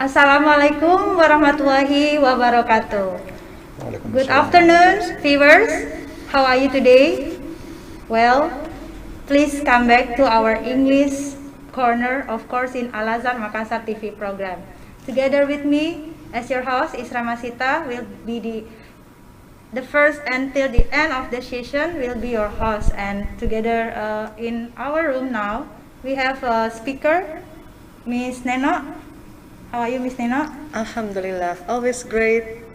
Assalamualaikum warahmatullahi wabarakatuh. Good afternoon, viewers. How are you today? Well, please come back to our English corner, of course, in Al-Azhar Makassar TV program. Together with me, as your host, Isra Masita, will be the first until the end of the session will be your host. And together in our room now, we have a speaker, Miss Neno. How are you, Miss Neno? Alhamdulillah, always great.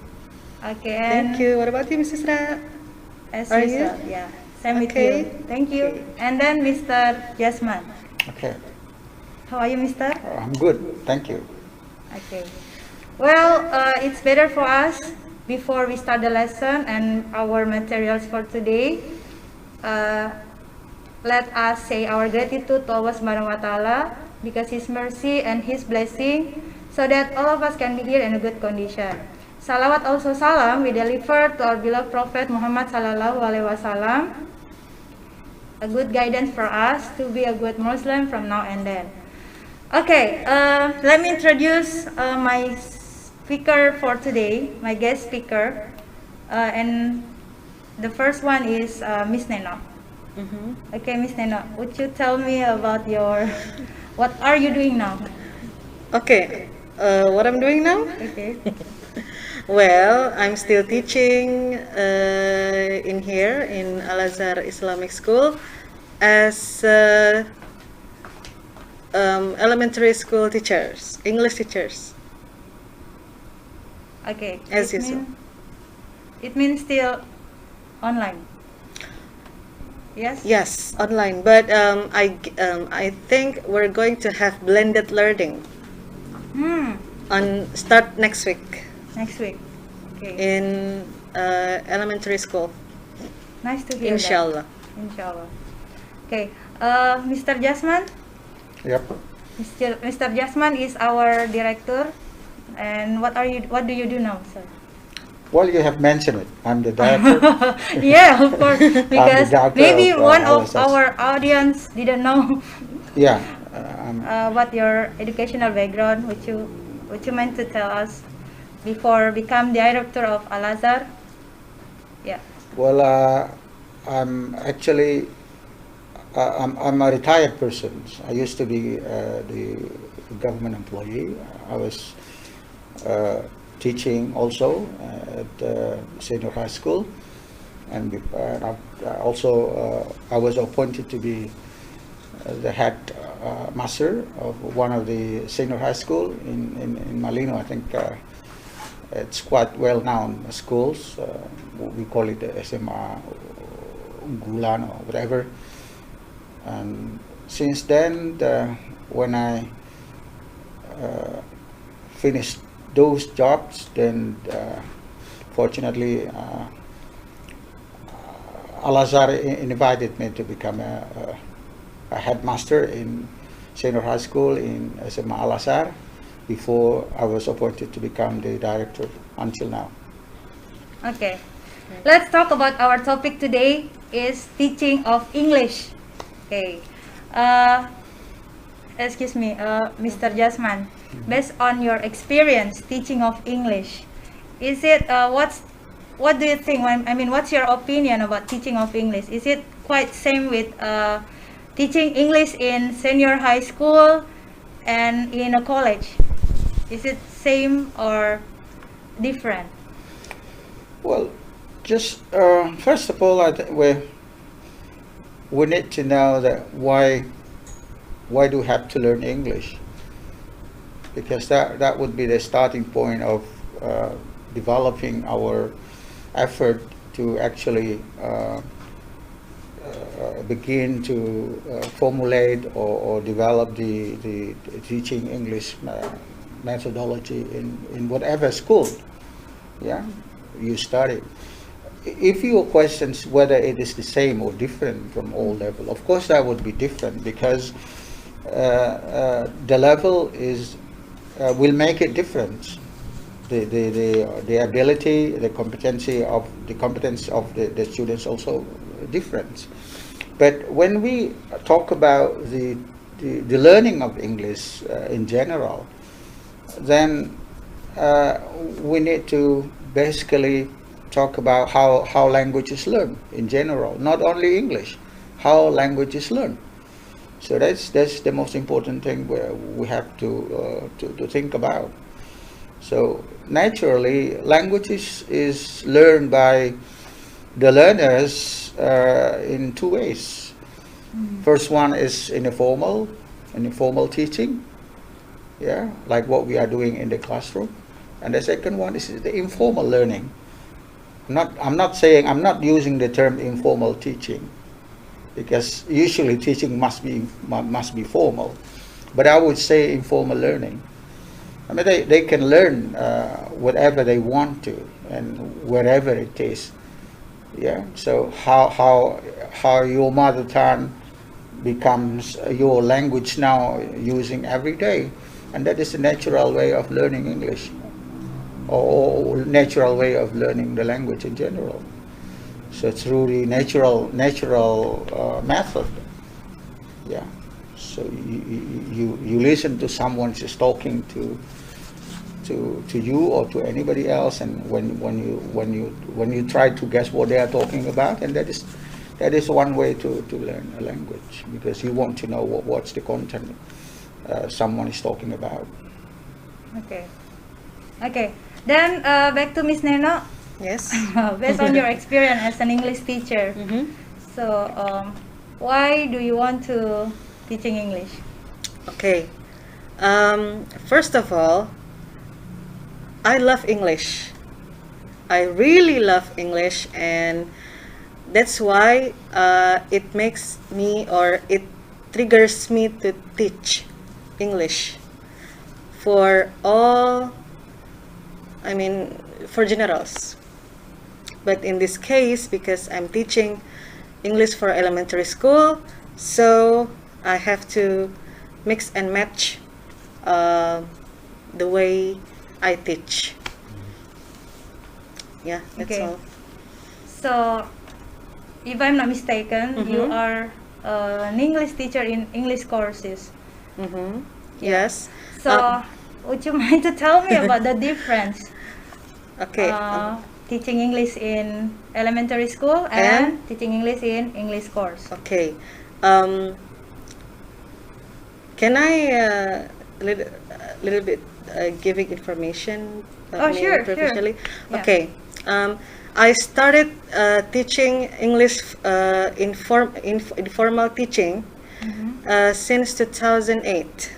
Okay. Thank you. What about you, Mrs. Ra? As Are usual, you? yeah. Same with Okay. you. Thank you. Okay. And then Mr. Jasman. Okay, How are you, Mister? I'm good, thank you. Okay. Well, it's better for us before we start the lesson and our materials for today. Let us say our gratitude to Allah Subhanahu wa Ta'ala because His mercy and His blessing, so that all of us can be here in a good condition. Salawat also salam we deliver to our beloved Prophet Muhammad Sallallahu Alaihi Wasallam, a good guidance for us to be a good Muslim from now and then. Okay, let me introduce my speaker for today, my guest speaker, and the first one is Miss Neno. Okay, Miss Neno, would you tell me about your, what are you doing now? Okay, what I'm doing now? Okay. Well, I'm still teaching in here in Al-Azhar Islamic School as elementary school teachers, English teachers. Okay. As usual. It means still online. Yes. Yes, online. But I think we're going to have blended learning on start next week Next week. Okay. in elementary school. Nice to hear Inshallah. that. Inshallah. Okay. Mr. Jasman. Yep. Mr. Jasman is our director. And what do you do now, sir? Well, you have mentioned it. I'm the director. Yeah, of course. Because director maybe of, one of Al-Azhar. our audience didn't know Yeah. what your educational background. Would you mind to tell us before become director of Al-Azhar? Yeah. Well, I'm actually I'm a retired person. I used to be the government employee. I was teaching also at senior high school, and I was appointed to be the head master of one of the senior high school in Malino. I think it's quite well known schools. We call it the SMA Gulan or whatever. And since then, when I finished those jobs, then fortunately Al-Azhar invited me to become a headmaster in senior high school in SMA Al-Azhar before I was appointed to become the director until now. Okay. Let's talk about our topic today is teaching of English. Okay. Excuse me, Mr. Jasman. Based on your experience teaching of English, is it what do you think? What's your opinion about teaching of English? Is it quite same with teaching English in senior high school and in a college? Is it same or different? Well, just first of all, I think we need to know that why do we have to learn English? Because that would be the starting point of developing our effort to actually begin to formulate or develop the teaching English methodology in whatever school you study. If your questions whether it is the same or different from all level, of course that would be different because the level will make it different. The ability, the competence of the students also different. But when we talk about the learning of English in general, then we need to basically talk about how language is learned in general, not only English, how language is learned. So that's the most important thing we have to think about. So naturally, language is learned by the learners in two ways. First one is in a formal teaching, yeah, like what we are doing in the classroom, and the second one is the informal learning. I'm not using the term informal teaching, because usually teaching must be formal, but I would say informal learning. I mean, they can learn whatever they want to and wherever it is. Yeah. So how your mother tongue becomes your language now, using every day, and that is a natural way of learning English, or natural way of learning the language in general. So through the natural method. Yeah. So you listen to someone just talking to you or to anybody else, and when you try to guess what they are talking about, and that is one way to learn a language, because you want to know what's the content someone is talking about. Okay. Then back to Miss Neno. Yes. Based on your experience as an English teacher, so why do you want to teaching English? Okay. First of all, I love English. I really love English, and that's why it makes me, or it triggers me to teach English for all, for generals. But in this case, because I'm teaching English for elementary school, so I have to mix and match the way I teach. Yeah, that's all. So, if I'm not mistaken, you are an English teacher in English courses. Yes. So, would you mind to tell me about the difference? Okay. Teaching English in elementary school and teaching English in English course. Okay. Can I little bit giving information? Sure. Professionally. Yeah. Okay. I started teaching English informal teaching since 2008.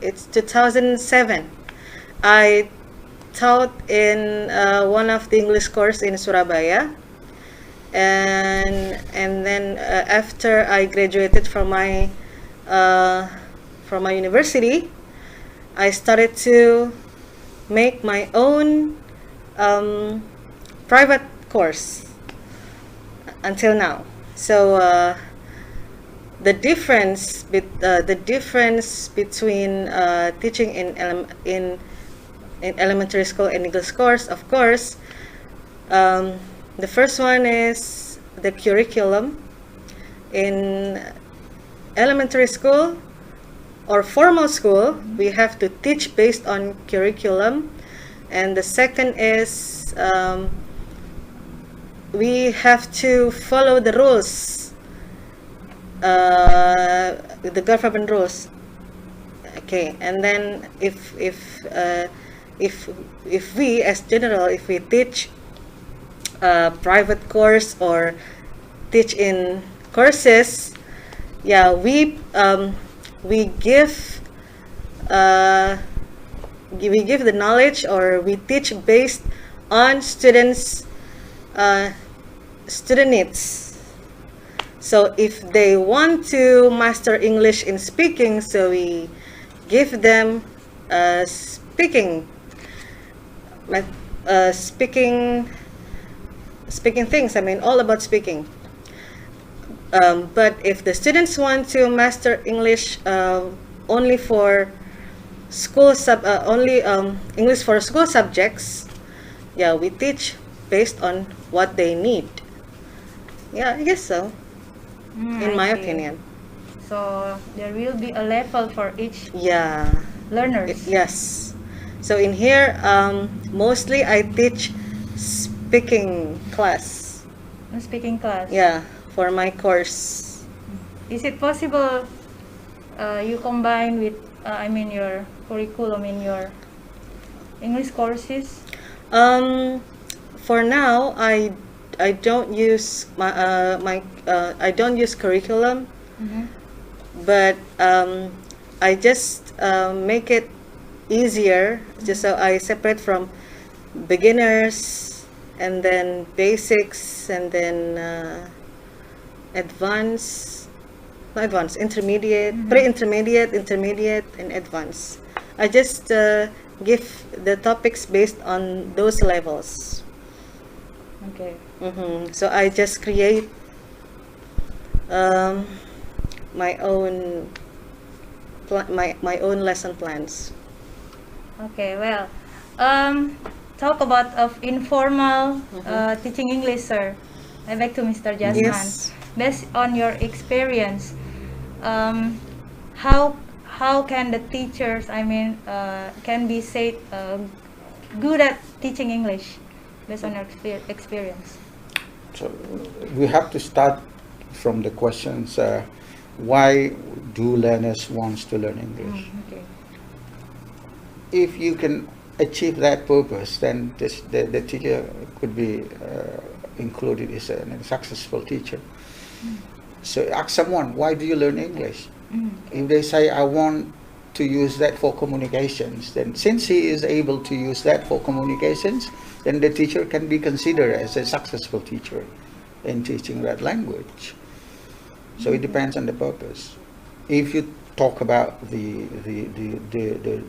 It's 2007. I taught in one of the English course in Surabaya, and then after I graduated from my university, I started to make my own private course until now. So the difference between teaching in elementary school and English course, of course, the first one is the curriculum. In elementary school or formal school, we have to teach based on curriculum, and the second is we have to follow the rules, the government rules. Okay, and then if we as general, if we teach private course or teach in courses, yeah, we give the knowledge, or we teach based on student needs. So if they want to master English in speaking, so we give them speaking things. All about speaking. But if the students want to master English only for school English for school subjects, yeah, we teach based on what they need. Yeah, I guess so. In my opinion. So there will be a level for each. Yeah. learners? Yes. So in here, mostly I teach speaking class. Speaking class. Yeah, for my course. Is it possible you combine with, your curriculum in your English courses? For now, I don't use I don't use curriculum, Mhm. but I just make it easier. Just so I separate from beginners, and then basics, and then advanced, not advanced, intermediate, pre-intermediate, intermediate, and advanced. I just give the topics based on those levels. Okay. So I just create um, my own my own lesson plans. Okay. Well, talk about of informal teaching English, sir. I back to Mr. Jasman. Yes. Based on your experience, um, how can the teachers, can be said good at teaching English based on your experience? So we have to start from the questions, why do learners want to learn English? Okay. If you can achieve that purpose, then the teacher could be included as a successful teacher. So ask someone, why do you learn English? If they say, I want to use that for communications, then since he is able to use that for communications, then the teacher can be considered as a successful teacher in teaching that language. So it depends on the purpose. If you talk about the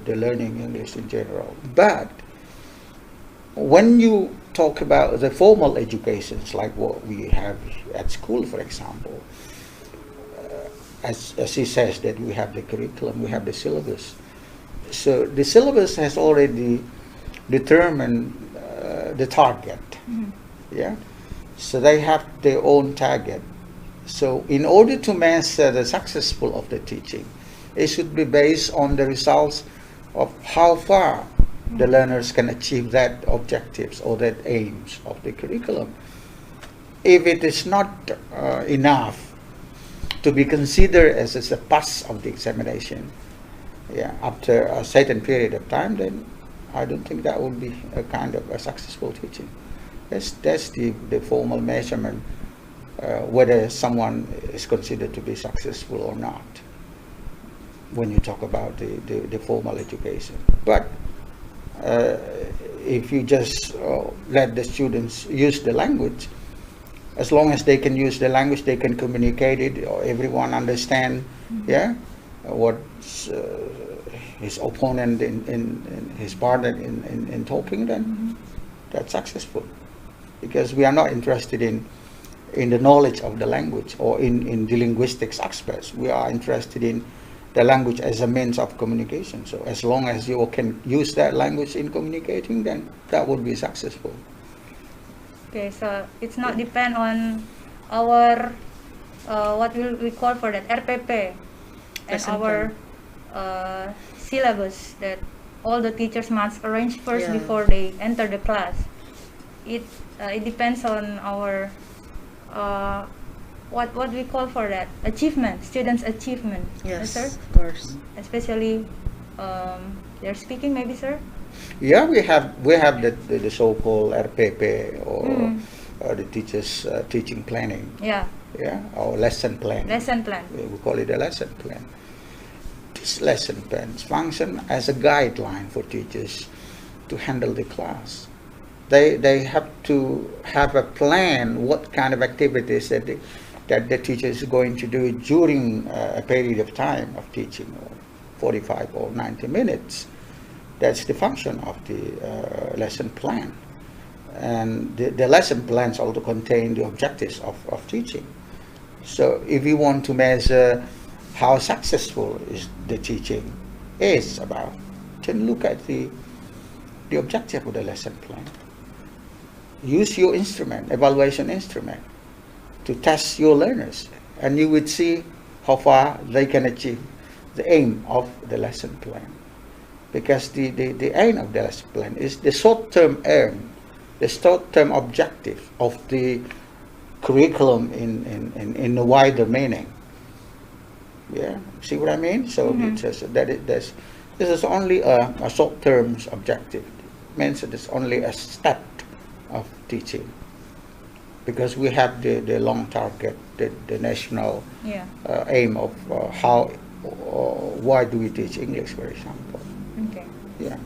learning English in general, but when you talk about the formal educations, like what we have at school, for example, as he says, that we have the curriculum, we have the syllabus. So the syllabus has already determined the target. Yeah. So they have their own target. So in order to measure the successful of the teaching, it should be based on the results of how far the learners can achieve that objectives or that aims of the curriculum. If it is not enough to be considered as a pass of the examination, after a certain period of time, then I don't think that would be a kind of a successful teaching. That's the formal measurement, whether someone is considered to be successful or not, when you talk about the formal education. But if you just let the students use the language, as long as they can use the language, they can communicate it, or everyone understand, what his opponent in his partner in talking, then that's successful. Because we are not interested in the knowledge of the language or in the linguistics aspects. We are interested in the language as a means of communication. So as long as you can use that language in communicating, then that would be successful. Okay, so it's not depend on our what will we call for that RPP and Lesson our syllabus that all the teachers must arrange first Yeah. before they enter the class. It depends on our what we call for that achievement, students' achievement. Yes, sir. of course. Especially their speaking, maybe, sir. Yeah, we have the so-called RPP, or the teachers teaching planning. Yeah, Or lesson plan. lesson plan. We call it a lesson plan. These lesson plans function as a guideline for teachers to handle the class. They have to have a plan what kind of activities that the teacher is going to do during a period of time of teaching, or 45 or 90 minutes. That's the function of the lesson plan. And the lesson plans also contain the objectives of teaching. So if you want to measure how successful is the teaching is about, then look at the objective of the lesson plan. Use your instrument, evaluation instrument, to test your learners, and you would see how far they can achieve the aim of the lesson plan. because the aim of the lesson plan is the short-term aim, the short-term objective of the curriculum in a wider meaning. Yeah, see what I mean? So Mhm. it's just that this is only a short-term objective. It means that it's only a step of teaching, because we have the long target, the national Yeah. aim of why do we teach English, for example. Okay. Yeah.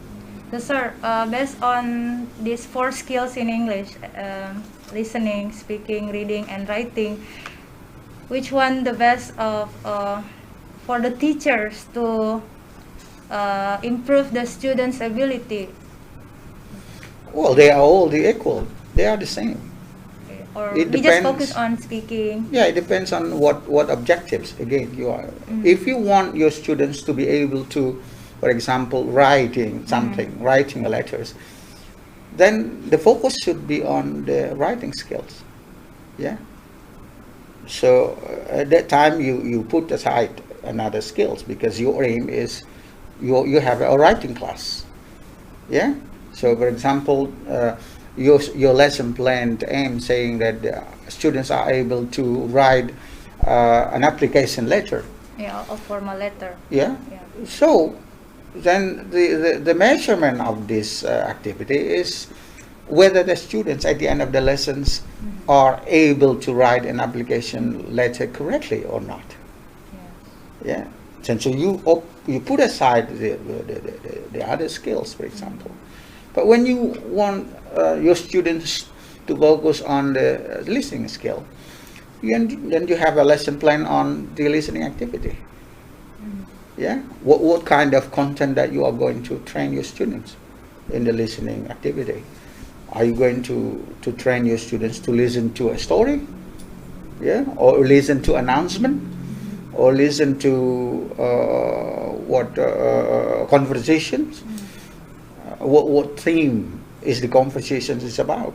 So, sir, based on these 4 skills in English, listening, speaking, reading, and writing, which one the best of for the teachers to improve the students' ability, Well, they are all equal. They are the same. or It we just depends. focus on speaking? Yeah, it depends on what objectives. Again, you are. Mm. If you want your students to be able to, for example, writing something, writing letters, then the focus should be on the writing skills. Yeah. So at that time, you put aside another skills, because your aim is you have a writing class. Yeah. So for example, your lesson plan aim saying that students are able to write an application letter. Yeah, a formal letter. Yeah. Yeah. So then the measurement of this activity is whether the students at the end of the lessons are able to write an application letter correctly or not. Yeah. Yeah. And so you put aside the other skills, for example. But when you want your students to focus on the listening skill, then you have a lesson plan on the listening activity. Yeah. What kind of content that you are going to train your students in the listening activity? Are you going to train your students to listen to a story? Yeah. Or listen to announcement? Or listen to conversations? What theme is the conversation is about?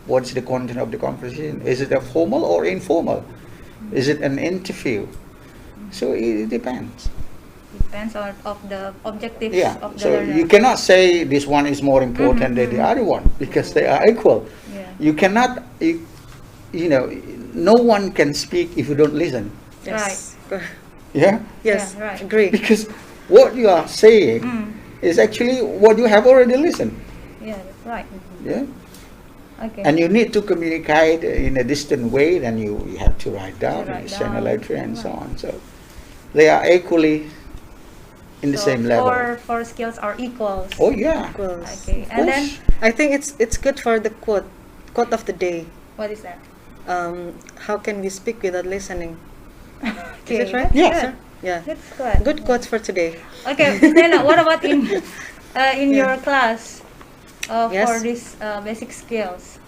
What's the content of the conversation? Is it a formal or informal? Is it an interview? So it depends. Depends on of the objectives Yeah. of the So learner. you cannot say this one is more important than the other one, because they are equal. Yeah. You cannot, no one can speak if you don't listen. Yes. Yeah. Yes. Yeah, right. Agree. Because what you are saying Mm. is actually what you have already listened. Yeah, that's right. Yeah. Okay. And you need to communicate in a distant way, then you have to write down, write you send a down, letter and so right. on. So they are equally in the So same level. four skills are equals. Oh yeah. Equals. Okay. And then I think it's good for the quote of the day. what is that? How can we speak without listening? Okay. Is it right? Yeah. Sir? Yeah. That's good. Good quotes for today. Okay. Then what about in your class Yes. for these basic skills?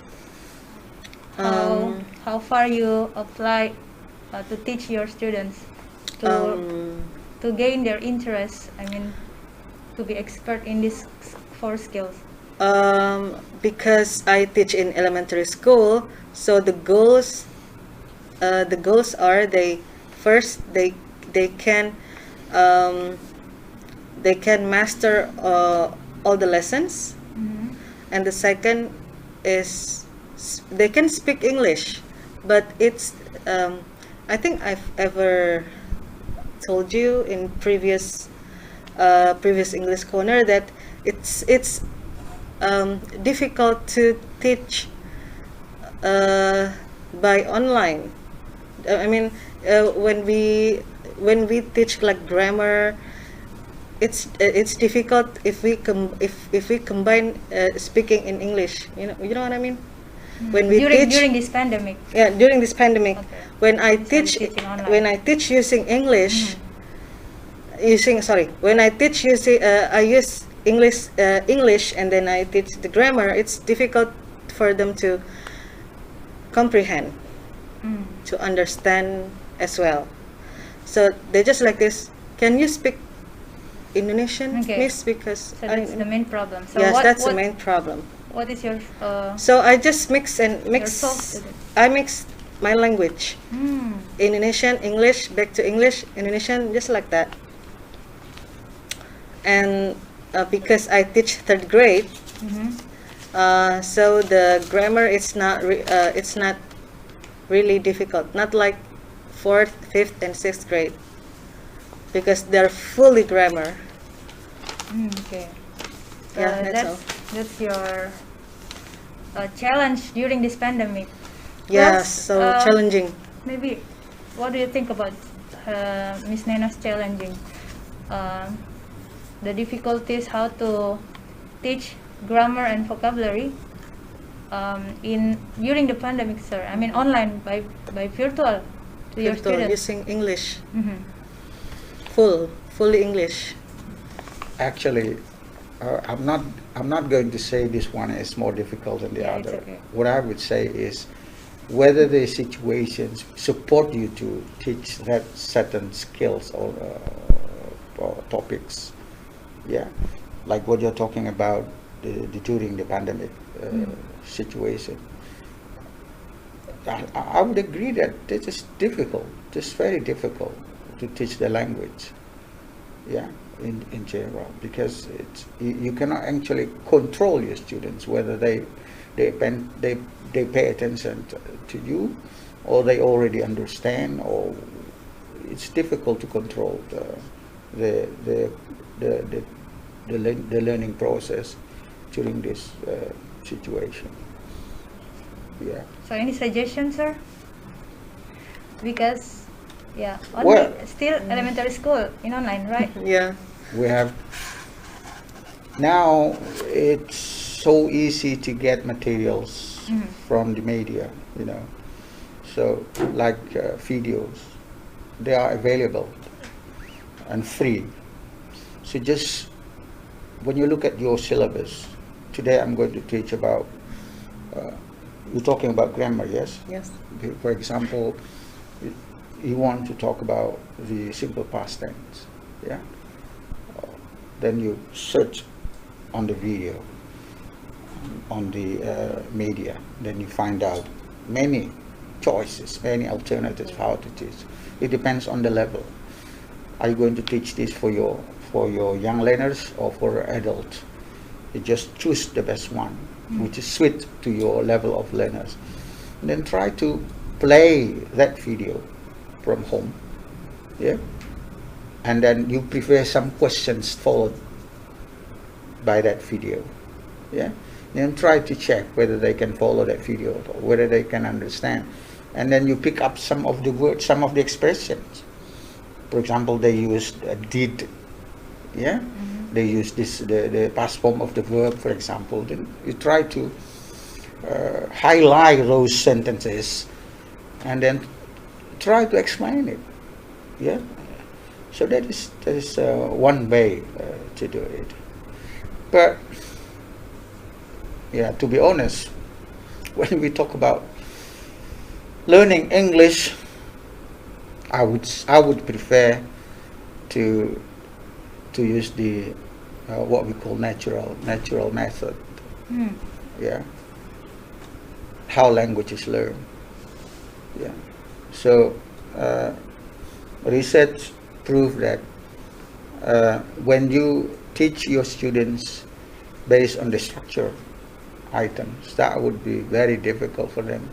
Um, How far you apply to teach your students to gain their interest? I mean, to be expert in these 4 skills. Because I teach in elementary school, so the goals are they can master all the lessons, and the second is they can speak English, but it's I think I've ever told you in previous English corner that it's difficult to teach by online. I mean, when we teach like grammar, it's difficult if we combine speaking in English. You know what I mean? When we teach during this pandemic. yeah, during this pandemic, Okay. when I So teach you're teaching online. using English, when I teach using I use English and then I teach the grammar, it's difficult for them to comprehend, to understand as well. So they're just like this. Can you speak Indonesian, Okay. Miss? Because So that's the main problem. So yes, that's what, the main problem. What is your So I just mix source? I mix my language. Hmm. Indonesian, English, back to English, Indonesian, just like that. And because I teach third grade, Mm-hmm. so the grammar it's not really difficult. Not like fourth, fifth, and sixth grade, because they're fully grammar. Okay. Yeah, that's all. That's your challenge during this pandemic. Yeah, Plus, so challenging. Maybe, what do you think about Miss Nena's challenging? The difficulties how to teach grammar and vocabulary in during the pandemic, sir. I mean, online by virtual to your Virtual, students. using English, Mm-hmm. fully English. Actually, I'm not going to say this one is more difficult than the Yeah, it's other. okay. What I would say is whether the situations support you to teach that certain skills or topics. Yeah, like what you're talking about during the pandemic situation. I would agree that it is difficult. It's very difficult to teach the language. Yeah, in general, because you cannot actually control your students whether they pay attention to you, or they already understand, or it's difficult to control the learning process during this situation. Yeah. So, any suggestions, sir? Because, yeah, only Well- still elementary school in online, right? Yeah, We have now, it's so easy to get materials from the media, so like videos, they are available and free. So just when you look at your syllabus, today I'm going to teach about you're talking about grammar, yes? yes. For example, you want to talk about the simple past tense, yeah? Then you search on the video, on the media, then you find out many choices, many alternatives how to teach. It depends on the level. Are you going to teach this for your young learners or for adults? You just choose the best one, which is suited to your level of learners. And then try to play that video from home. Yeah? And then you prepare some questions followed by that video. Yeah? Then try to check whether they can follow that video or whether they can understand. And then you pick up some of the words, some of the expressions. For example, they used did. Yeah? They use the past form of the verb, for example. Then you try to highlight those sentences and then try to explain it. Yeah? So that is one way to do it. But yeah, to be honest, when we talk about learning English, I would prefer to use the what we call natural method. Yeah, how language is learned. Yeah, so research prove that when you teach your students based on the structure items, that would be very difficult for them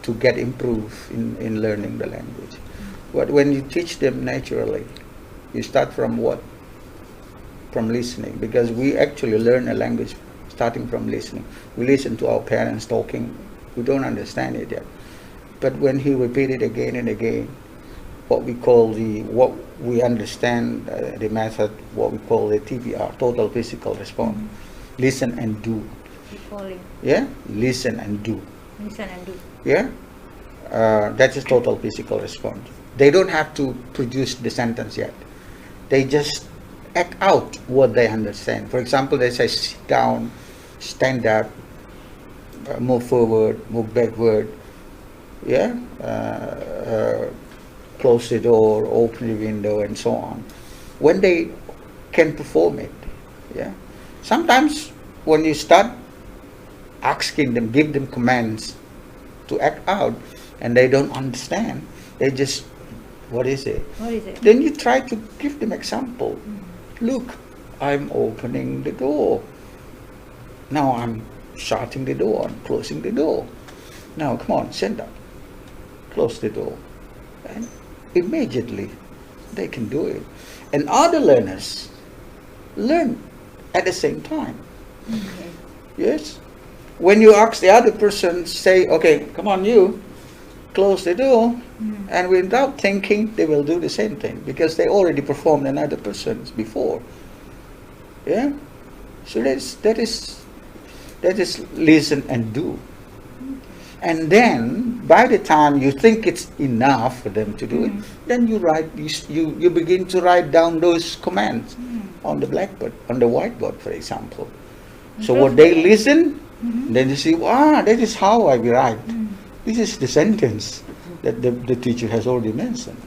to get improved in learning the language. But when you teach them naturally, you start from what? From listening, because we actually learn a language starting from listening. We listen to our parents talking, we don't understand it yet. But when he repeat it again and again, what we understand the method, what we call the TPR, total physical response. Listen and do. Recalling. Yeah, listen and do. Listen and do. Yeah, that is total physical response. They don't have to produce the sentence yet. They just act out what they understand. For example, they say sit down, stand up, move forward, move backward. Yeah, close the door, open the window, and so on. When they can perform it, yeah. Sometimes when you start asking them, give them commands to act out, and they don't understand, they just, what is it? What is it? Then you try to give them example. Look, I'm opening the door. Now I'm shutting the door and closing the door. Now come on, stand up. Close the door. And immediately they can do it. And other learners learn at the same time. Yes? When you ask the other person, say, okay, come on you, close the door, and without thinking, they will do the same thing because they already performed another person's before. Yeah? So that is listen and do. And then, by the time you think it's enough for them to do it, then you begin to write down those commands on the blackboard, on the whiteboard, for example. So what they listen, then you see, that is how I write. This is the sentence that the teacher has already mentioned.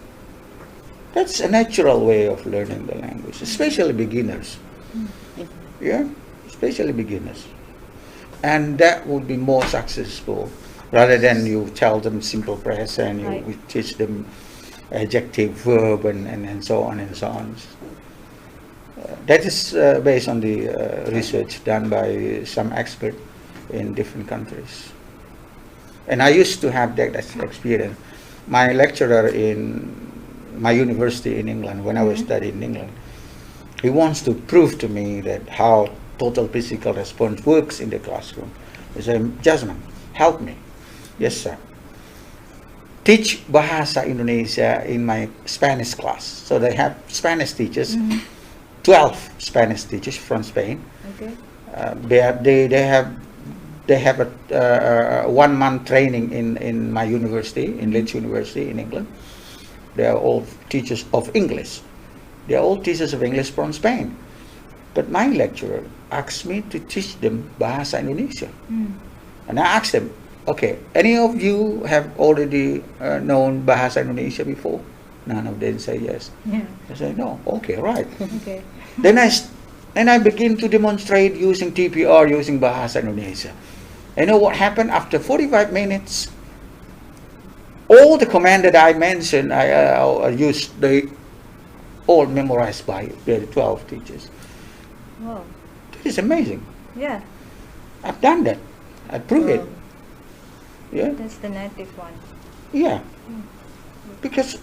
That's a natural way of learning the language, especially beginners. Yeah, especially beginners. And that would be more successful rather than you tell them simple present, you teach them adjective, verb, and so on and so on. That is based on the research done by some expert in different countries. And I used to have that experience. My lecturer in my university in England, when I was studying in England, he wants to prove to me that how total physical response works in the classroom. He said, Jasmine, help me. Yes, sir. Teach Bahasa Indonesia in my Spanish class. So they have Spanish teachers, 12 Spanish teachers from Spain. Okay. They have a 1 month training in my university, in Leeds University in England. They are all teachers of English. They are all teachers of English from Spain. But my lecturer asked me to teach them Bahasa Indonesia. And I asked them, okay, any of you have already known Bahasa Indonesia before? None of them say yes. Yeah. I said, no, okay, right. Okay. Then I begin to demonstrate using TPR, using Bahasa Indonesia. You know what happened? After 45 minutes, all the command that I mentioned, I used, they all memorized by the 12 teachers. Wow. That is amazing. Yeah. I've done that. I prove it. Yeah. That's the native one. Yeah. Because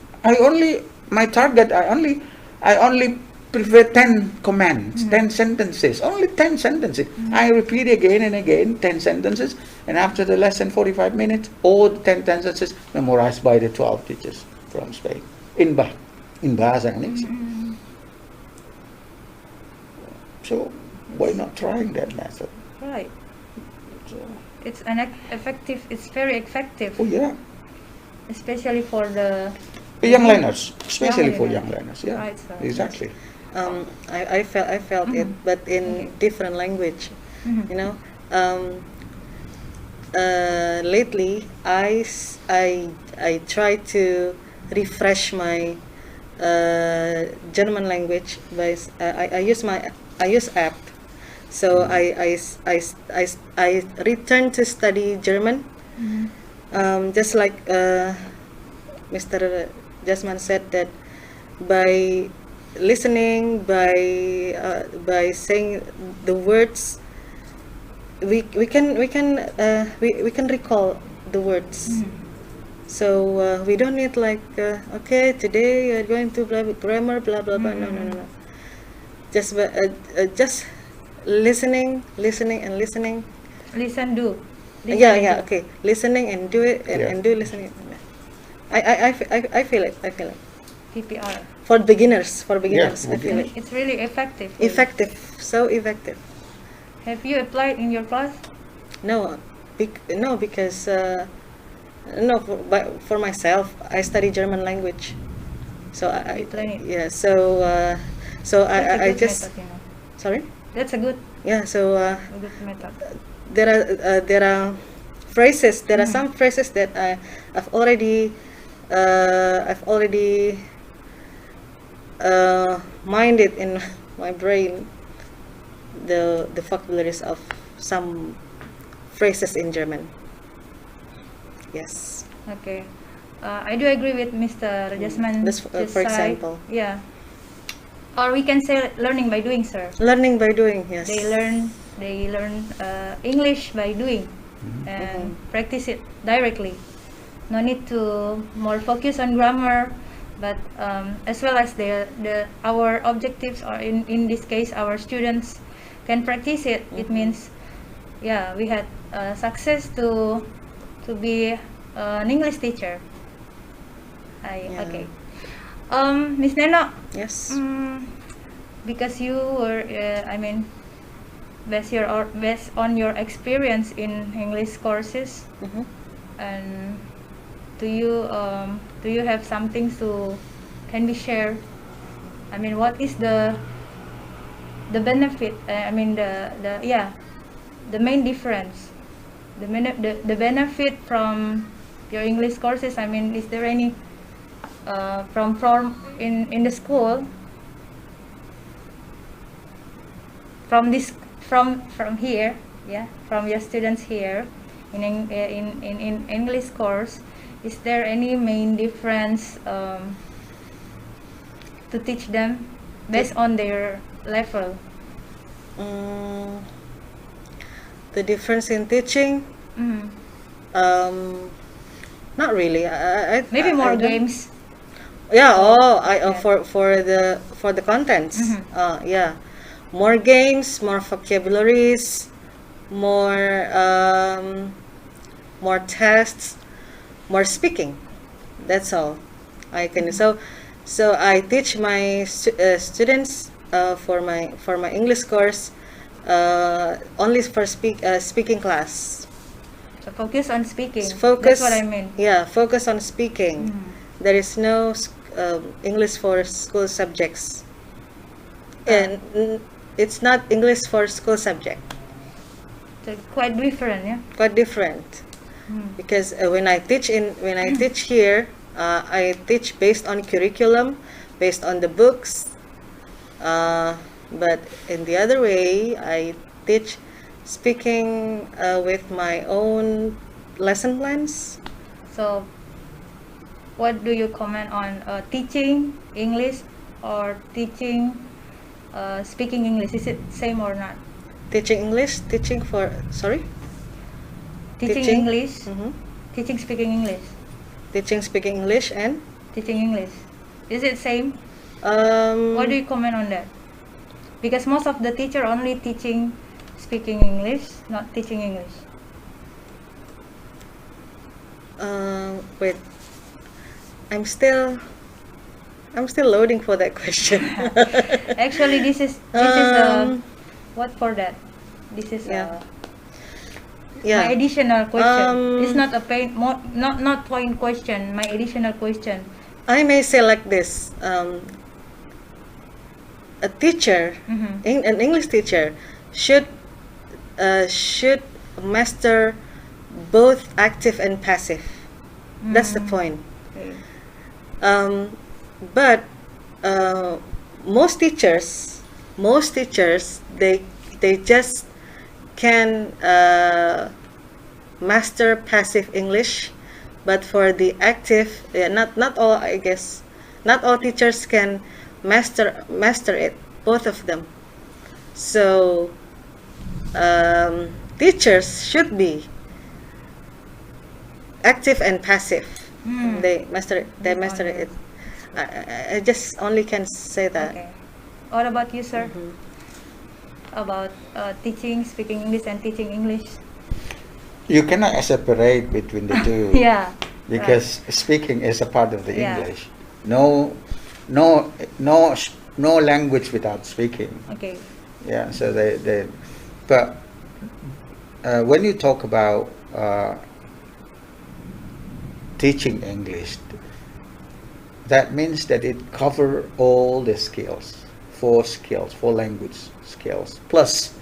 my target, I only prefer 10 commands, 10 sentences, only 10 sentences. I repeat again and again, 10 sentences, and after the lesson, 45 minutes, all the 10 sentences memorized by the 12 teachers from Spain in Bahasa Indonesia. So why not trying that method? Right. So, It's effective. It's very effective, oh yeah, especially for the young learners, especially for learners. young learners. Yeah, Right, so exactly. I felt it, but in different language. You know, lately I try to refresh my German language by I use app. So I return to study German. Just like Mr. Jasman said, that by listening, by saying the words, we can recall the words. So we don't need like okay, today you're going to grammar blah blah blah. No. Just listening and listening. Listen, do. Yeah. Okay. Listening and do it and do listening. I feel it. TPR. For beginners, Yeah. I feel it. It's really effective. Effective, so effective. Have you applied in your class? No, because for myself, I study German language, so I You learn it. yeah. So That's a I good just method, you know. sorry. That's a good Yeah. So a good method. there are phrases. There are some phrases that I've already minded in my brain, the vocabularies of some phrases in German. Yes. Okay. I do agree with Mr. Jasman. That's for just said. example. Yeah. or we can say learning by doing, sir. Learning by doing, yes. They learn English by doing and practice it directly. No need to more focus on grammar, but as well as our objectives, or in this case our students can practice it. It means, yeah, we had success to be an English teacher. Okay. Miss Neno. Yes. Because you were, based on your experience in English courses, and do you have something can be shared? What is the benefit? The main difference, the benefit from your English courses. Is there any from in the school, from here, from your students here in English course? Is there any main difference to teach them based on their level? The difference in teaching? Not really. Maybe more games. Yeah. For the contents. Yeah, more games, more vocabularies, more tests, more speaking. That's all I can. So I teach my students for my English course only for speaking class. So focus on speaking. Focus. That's what I mean. Yeah, focus on speaking. There is no English for school subjects, and it's not English for school subject. So quite different, yeah. Quite different. Because when I teach here, I teach based on curriculum, based on the books. But in the other way, I teach speaking with my own lesson plans. So, what do you comment on teaching English or teaching speaking English? Is it same or not? Teaching English, teaching English, teaching speaking English. Teaching speaking English and teaching English. Is it same? What do you comment on that? Because most of the teacher only teaching speaking English, not teaching English. Wait, I'm still loading for that question. Actually, this is what for that? This is my additional question. It's not a not point question. My additional question. I may say like this: a teacher, an English teacher, should master both active and passive. That's the point. Okay. But most teachers, they just can master passive English, but for the active, not all, I guess, not all teachers can master it, both of them. So teachers should be active and passive. They master it. I just only can say that. Okay. What about you, sir? About teaching, speaking English and teaching English? You cannot separate between the two. Yeah. Because speaking is a part of the Yeah. English. No language without speaking. Okay. Yeah. So but when you talk about teaching English, that means that it covers all the skills, four language skills, plus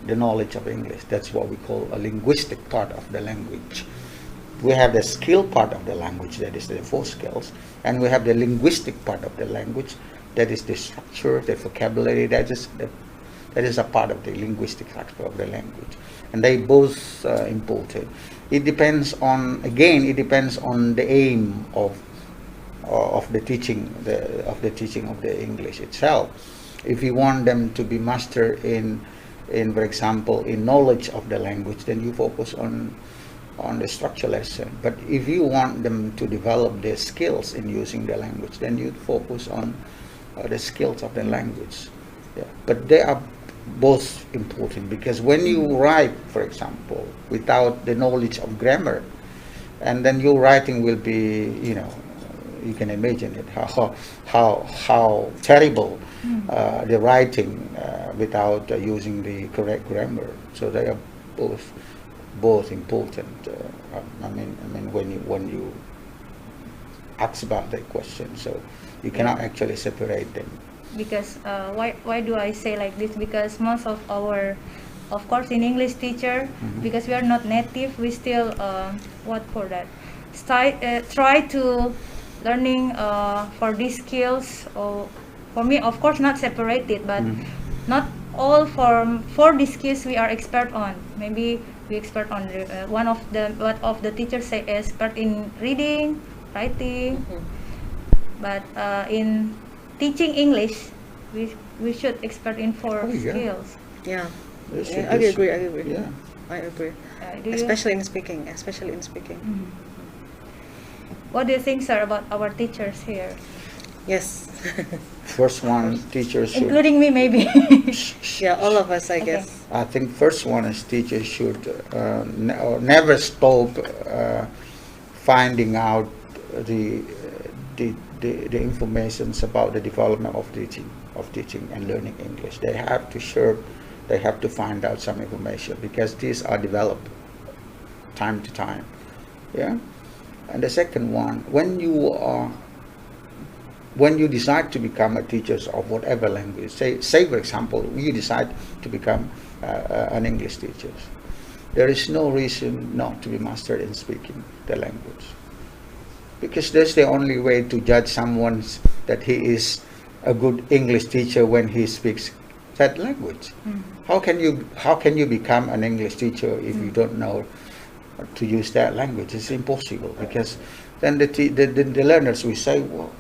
the knowledge of English. That's what we call a linguistic part of the language. We have the skill part of the language, that is the four skills, and we have the linguistic part of the language, that is the structure, the vocabulary, that is a part of the linguistic factor of the language, and they both important. It depends on the aim of of the teaching of the English itself. If you want them to be master in for example, in knowledge of the language, then you focus on the structure lesson. But if you want them to develop their skills in using the language, then you focus on the skills of the language. Yeah. But they are both important, because when you write, for example, without the knowledge of grammar, and then your writing will be, you can imagine it, how terrible the writing without using the correct grammar. So they are both important. I mean, when you ask about that question, so you cannot actually separate them. Because why do I say like this? Because most of our, of course, in English teacher, because we are not native, we still try to learning for these skills. Or for me, of course, not separated, but not all for these skills we are expert on. Maybe we expert on one of the teachers say expert in reading, writing, but in teaching English, we should expert in four skills. Yeah. Yes, I agree. Yeah. I agree. Do you- Especially in speaking. What do you think, sir, about our teachers here, Yes. First one, teachers should. including me, maybe? Yeah, all of us, I Okay. guess. I think first one is teachers should never stop finding out the informations about the development of teaching and learning English. They have to find out some information, because these are developed time to time. Yeah. And the second one, when you decide to become a teacher of whatever language, say for example, you decide to become an English teacher, there is no reason not to be mastered in speaking the language, because that's the only way to judge someone that he is a good English teacher when he speaks that language. How can you become an English teacher if you don't know to use that language? It's impossible, because then the learners will say, well,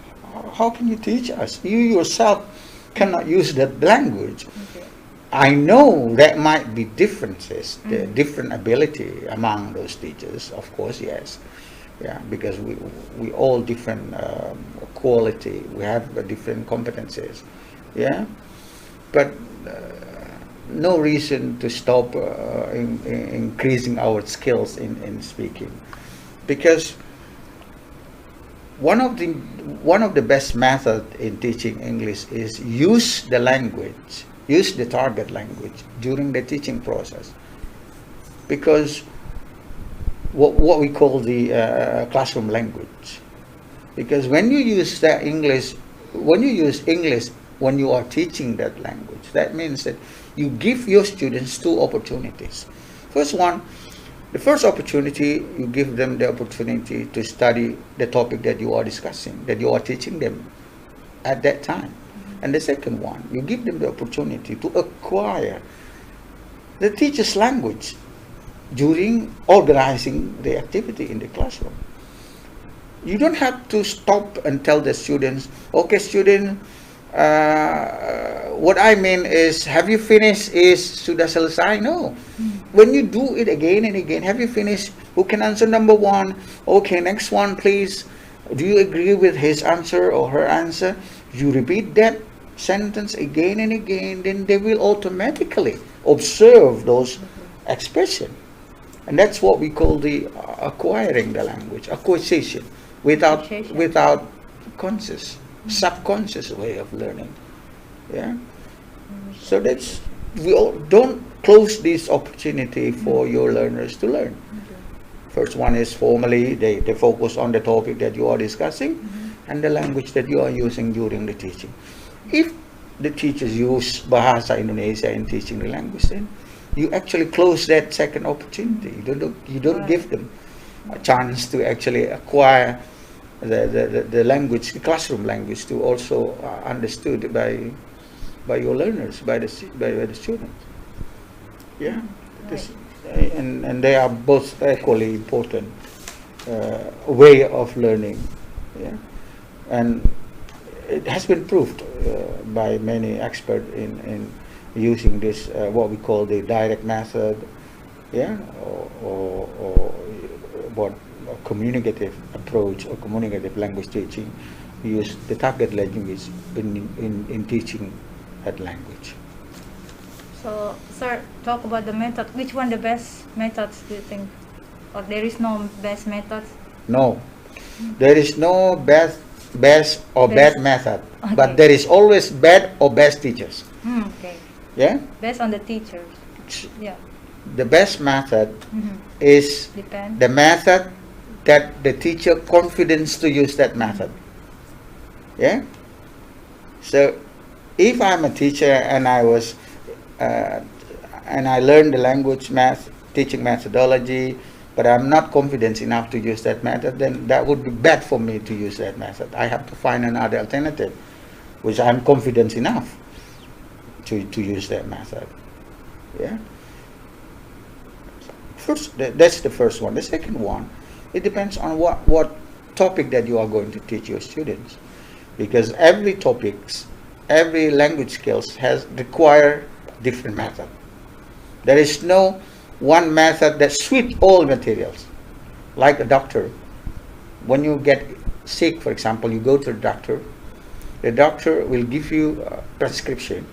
how can you teach us? You yourself cannot use that language. Okay. I know there might be differences, the different ability among those teachers, of course, yes. Yeah, because we all different quality, we have different competencies. Yeah, but no reason to stop increasing our skills in speaking, because one of the best method in teaching English is use the target language during the teaching process, because what we call the classroom language, because when you use English when you are teaching that language, that means that you give your students two opportunities. The first opportunity, you give them the opportunity to study the topic that you are discussing, that you are teaching them at that time. And the second one, you give them the opportunity to acquire the teacher's language during organizing the activity in the classroom. You don't have to stop and tell the students, okay, student, what I mean is, have you finished? Sudah selesai? No. When you do it again and again, have you finished? Who can answer number one? Okay, next one, please. Do you agree with his answer or her answer? You repeat that sentence again and again, then they will automatically observe those expressions. And that's what we call the acquiring the language, acquisition, without subconscious way of learning. Yeah. So that's, we all don't close this opportunity for your learners to learn. First one is formally, they focus on the topic that you are discussing and the language that you are using during the teaching. If the teachers use Bahasa Indonesia in teaching the language, then you actually close that second opportunity. You don't give them a chance to actually acquire the language, the classroom language, to also understood by your learners, by the students. Yeah, and they are both equally important way of learning. Yeah, And it has been proved by many experts in using this what we call the direct method, yeah, or what a communicative approach or communicative language teaching. We use the target language in teaching that language. So, sir, talk about the method. Which one the best methods do you think? Or there is no best methods? No, there is no best or Best. bad method, Okay. but there is always bad or best teachers. Okay. Yeah, Based on the teachers. Yeah. the best method Mm-hmm. is Depend. the method that the teacher confidence to use that method. Yeah. So, if I'm a teacher and I was and I learned the language math teaching methodology, but I'm not confident enough to use that method, then that would be bad for me to use that method. I have to find another alternative, which I'm confident enough to use that method. Yeah. First, that's the first one. The second one, it depends on what topic that you are going to teach your students, because every topics, every language skills require different method. There is no one method that suits all materials. Like a doctor, when you get sick, for example, you go to the doctor will give you a prescription,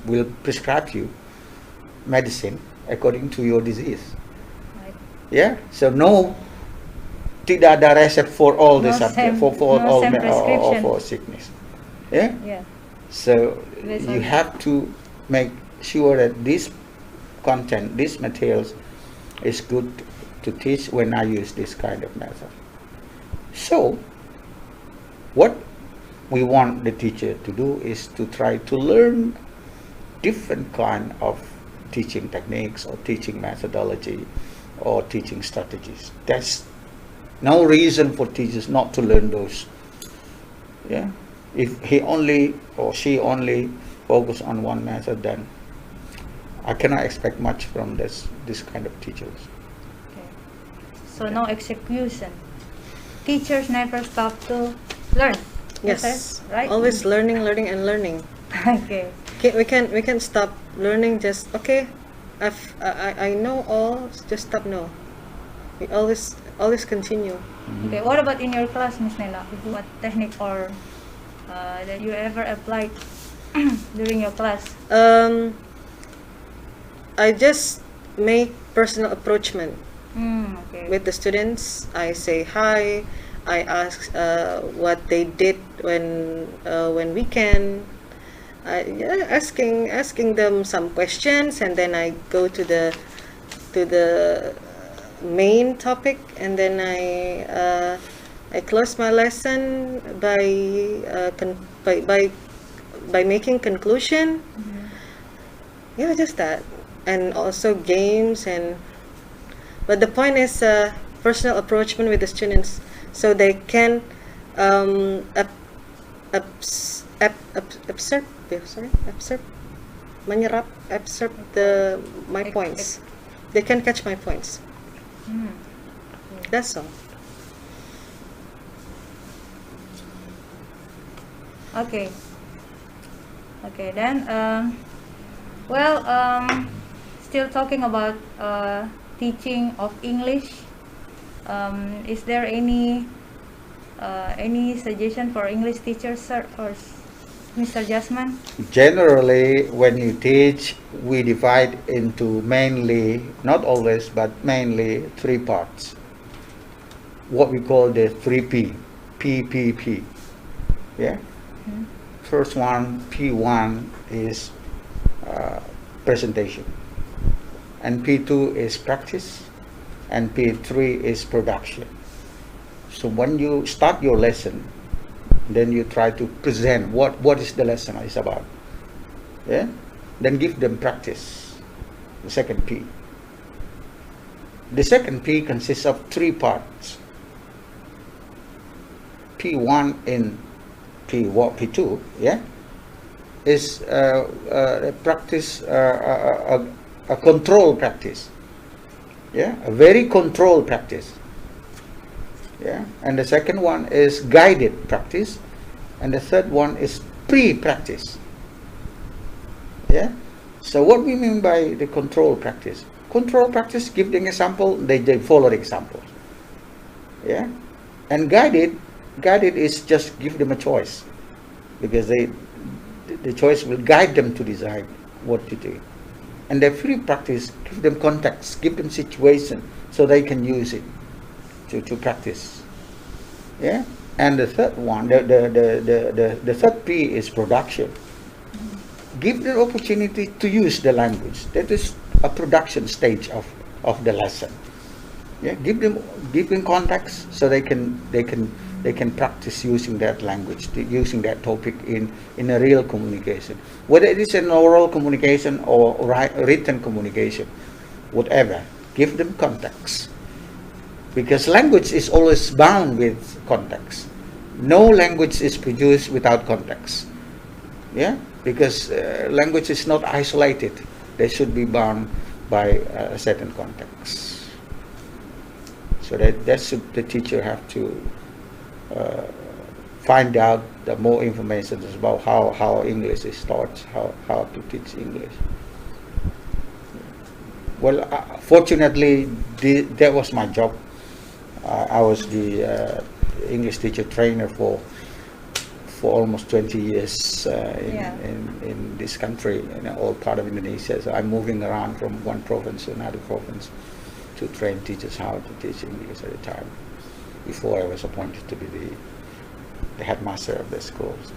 will prescribe you medicine according to your disease. Right. Yeah, so no, tidak ada resep for all the No subject, same- for no all same prescription. for sickness. Yeah, Yeah. so Based you on- have to make sure that this content, these materials, is good to teach when I use this kind of method. So, what we want the teacher to do is to try to learn different kind of teaching techniques or teaching methodology or teaching strategies. That's no reason for teachers not to learn those. Yeah, if he only or she only focus on one method, then I cannot expect much from this kind of teachers. Okay. So no execution. Teachers never stop to learn. Yes, sir? Right. always learning and learning. Okay. We can stop learning. Just okay, I know all. Just stop. No, we always continue. Okay. What about in your class, Miss Nela? What technique or that you ever applied during your class? I just make personal approachment Okay. with the students. I say hi. I ask what they did when we can. Asking them some questions, and then I go to the main topic, and then I close my lesson by making conclusion. Yeah, just that, and also games but the point is personal approachment with the students, so they can absorb my points. They can catch my points. That's all. Okay. Okay, then, still talking about teaching of English. Is there any suggestion for English teachers, sir, first? Mr. Jasman? Generally, when you teach, we divide into mainly, not always, but mainly 3 parts. What we call the 3P, PPP. Yeah. First one, P1 is presentation, and P2 is practice, and P3 is production. So when you start your lesson, then you try to present what is the lesson is about. Yeah. Then give them practice. The second P. The second P consists of 3 parts. P1 in P2, yeah, is practice, a control practice, yeah, a very controlled practice. Yeah, and the second one is guided practice, and the third one is pre-practice. Yeah. So what we mean by the control practice? Control practice, give them example, they follow the example. Yeah. And guided is just give them a choice, because the choice will guide them to decide what to do. And the free practice, give them context, give them situation so they can use it to practice. Yeah. And the third one, the third P is production. Give them opportunity to use the language. That is a production stage of the lesson. Yeah. Give them context so they can practice using that language, using that topic in a real communication. Whether it is an oral communication or written communication, whatever, give them context. Because language is always bound with context. No language is produced without context. Yeah, because language is not isolated. They should be bound by a certain context. So that should the teacher have to find out the more information about how English is taught, how to teach English. Well, fortunately, that was my job. I was the English teacher trainer for almost 20 years in this country, in all part of Indonesia. So I'm moving around from one province to another province to train teachers how to teach English at a time, before I was appointed to be the headmaster of the schools.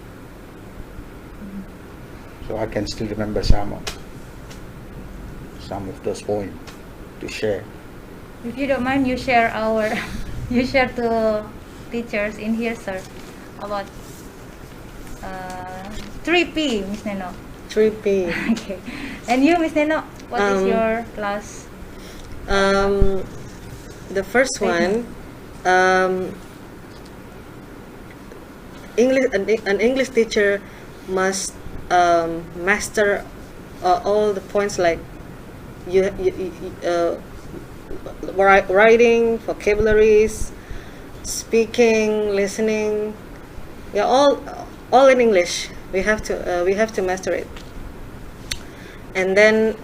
So I can still remember some of those points to share. If you don't mind, you share to teachers in here, sir, about 3P, Miss Neno. 3P. Okay. And you, Miss Neno, what is your class? The first one, an English teacher must master all the points, like writing, vocabularies, speaking, listening. Yeah, all in English. We have to master it. And then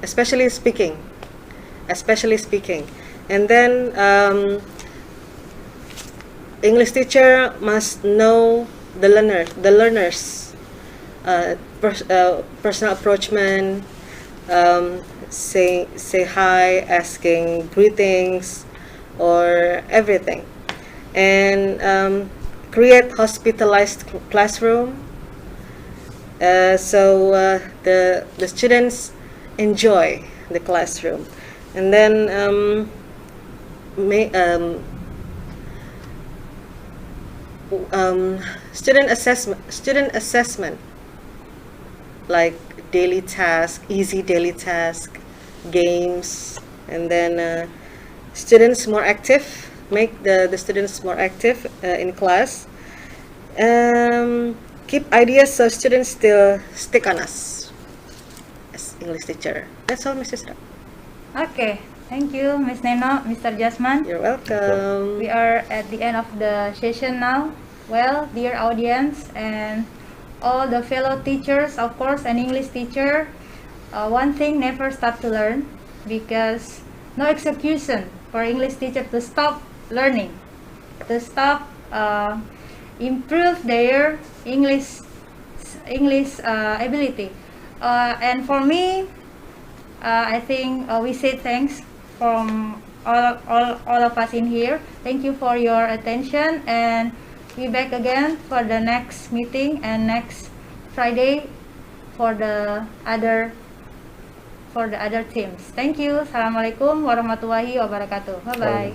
especially speaking. And then English teacher must know the learners, personal approachment, say hi, asking greetings, or everything, and create hospitalized classroom, so the students enjoy the classroom. And then student assessment, like daily task, easy daily task, games, and then students more active, make the students more active in class. Keep ideas so students still stick on us as English teacher. That's all, Mrs. Ra. Okay, thank you, Miss Neno, Mr. Jasman. You're welcome. We are at the end of the session now. Well, dear audience and all the fellow teachers, of course, an English teacher, one thing, never stop to learn, because no execution for English teacher to stop learning, to stop improve their English ability. And for me, I think we say thanks from all of us in here. Thank you for your attention, and we back again for the next meeting and next Friday for the other teams. Thank you. Assalamualaikum warahmatullahi wabarakatuh. Bye bye.